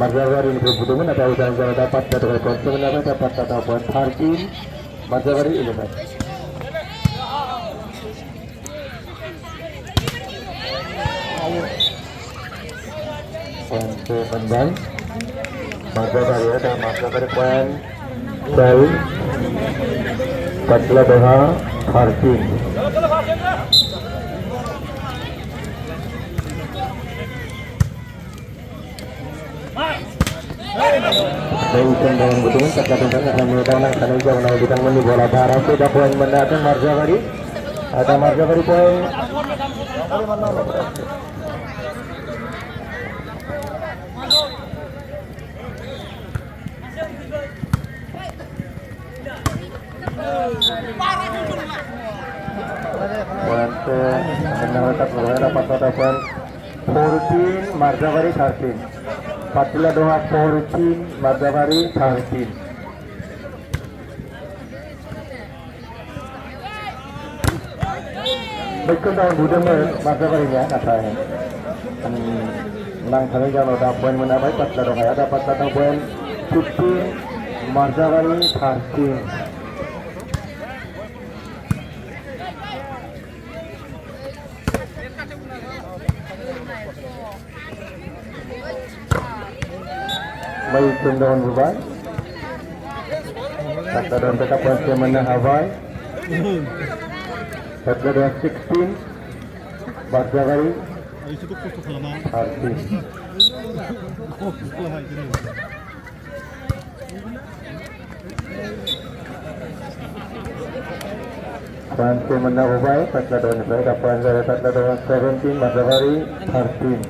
Marjawari ini berbutuhan atau usaha dapat dari konsumen dapat atau buat parking Marjawari ini kan. Untuk kembang Marjawari ada Marjawari poin sel Patla Doha parking. Mainkan dengan betul terkadang akan mengetahui karena jauh nak bidang meni bola darah sudah poin mendatang Marjawari ada Marjawari poin poin mendapat poin 14 Marjawari 13 Patla Doha 14 Marjawari 13. Baikkan tahun budang Marjawarinya katanya. Menang kali kalau ada poin menabai Patla Doha ada Patla poin 15 Marjawari 13. Baik cendawan berubah. Kata dan tetap masih menang Hawaii. Kata dan 16 Marjawari Artis. Masih menang Hawaii. Kata dan tetap kata dan 17 Marjawari Artis.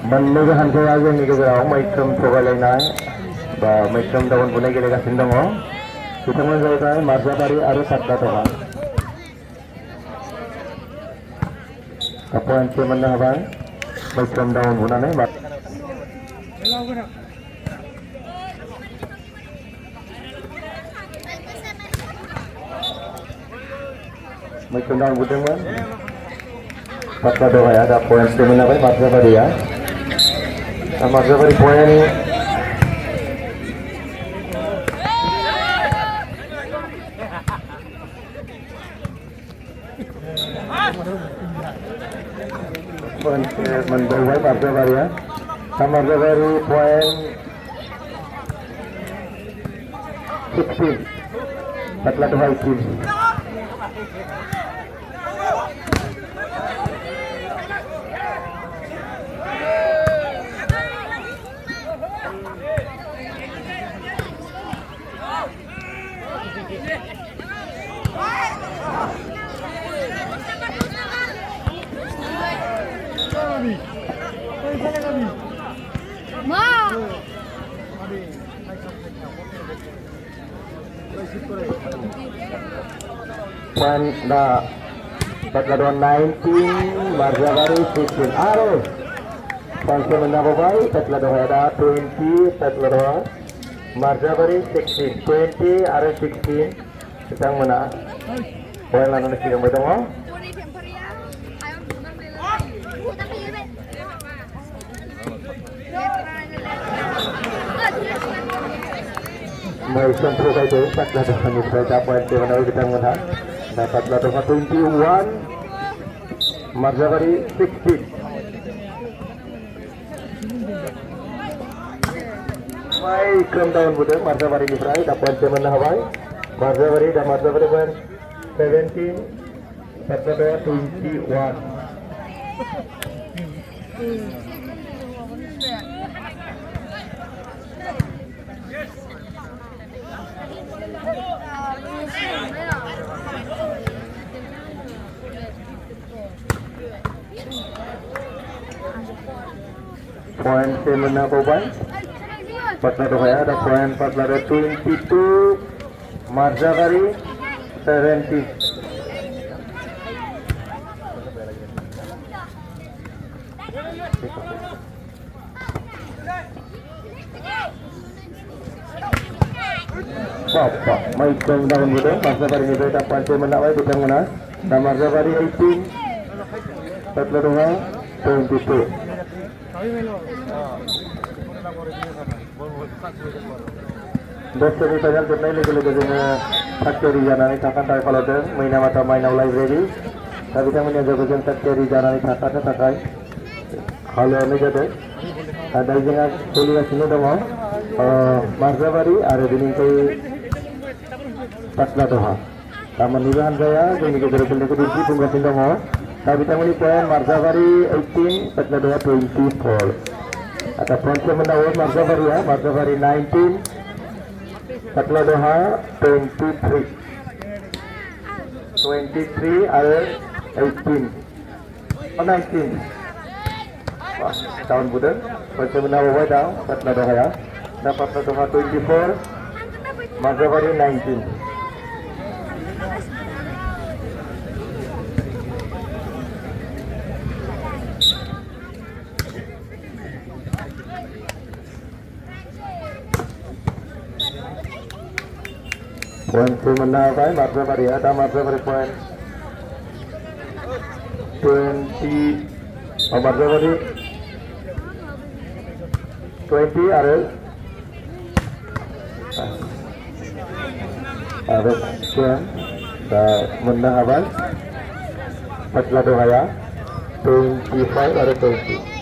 Menugahan ko aja ni kaya may item provide na ba may item daw punay gila ka sindang oh kita mo sa tayo Marjawari aro Patla Doha kapuan si man na ba may item daw punay na ba may item daw punay ba Patla Doha ya ada poin si man na ba Marjawari ya Marjawari poin mendawai Marjawari ya Marjawari poin 16 Patla Doha 18. Poin dah Patla Doha 19 Marjawari 16 arus poin sementara babai Patla Doha ada 20 Patla Doha Marjawari 16 20 arus 16 sedang menang poin lalu nasi yang bertemu May sentro kayo Patla Doha ni saya poin sementara kita menang dapat Patla Doha 21 Marjawari 16. May kram tahun muda Marjawari ni Fry dapat zaman Hawaii Marjawari dan Marjawari poin 17 Patla Doha 21. Poin semena Bobai Patla Doha ada poin Patla Doha 22 Marjawari 17. Bapak Maikong daun muda Marzabari ni berita pantai menawai bidang mana dan Marzabari 18 Petla Doha 22 Dosen itu yang ternai lagi-lagi dengan factory jangan akan tak kalau dah mainan mata mainan library tapi kami ni jaga jangan factory jangan tak takai kalau ni jadi ada jangan kuliah sini dong Marzabari ada di ni Petla Doha taman nibahan saya jadi kita berpindah ke Dinti Bunga Sindongo tapi kami poin Marzabari 18 Petla Doha 24 ada ponce menawar Marzabari ya Marzabari 19 Petla Doha 23 ada 18 19 wah tahun bulan ponce menawar dah Petla Doha ya dan Petla Doha 24 Marzabari 19 poin semenawai Marzabari ada Marzabari poin 20 Marzabari 20 ada poin dan menang abang Petla Doha ya 25 ada 20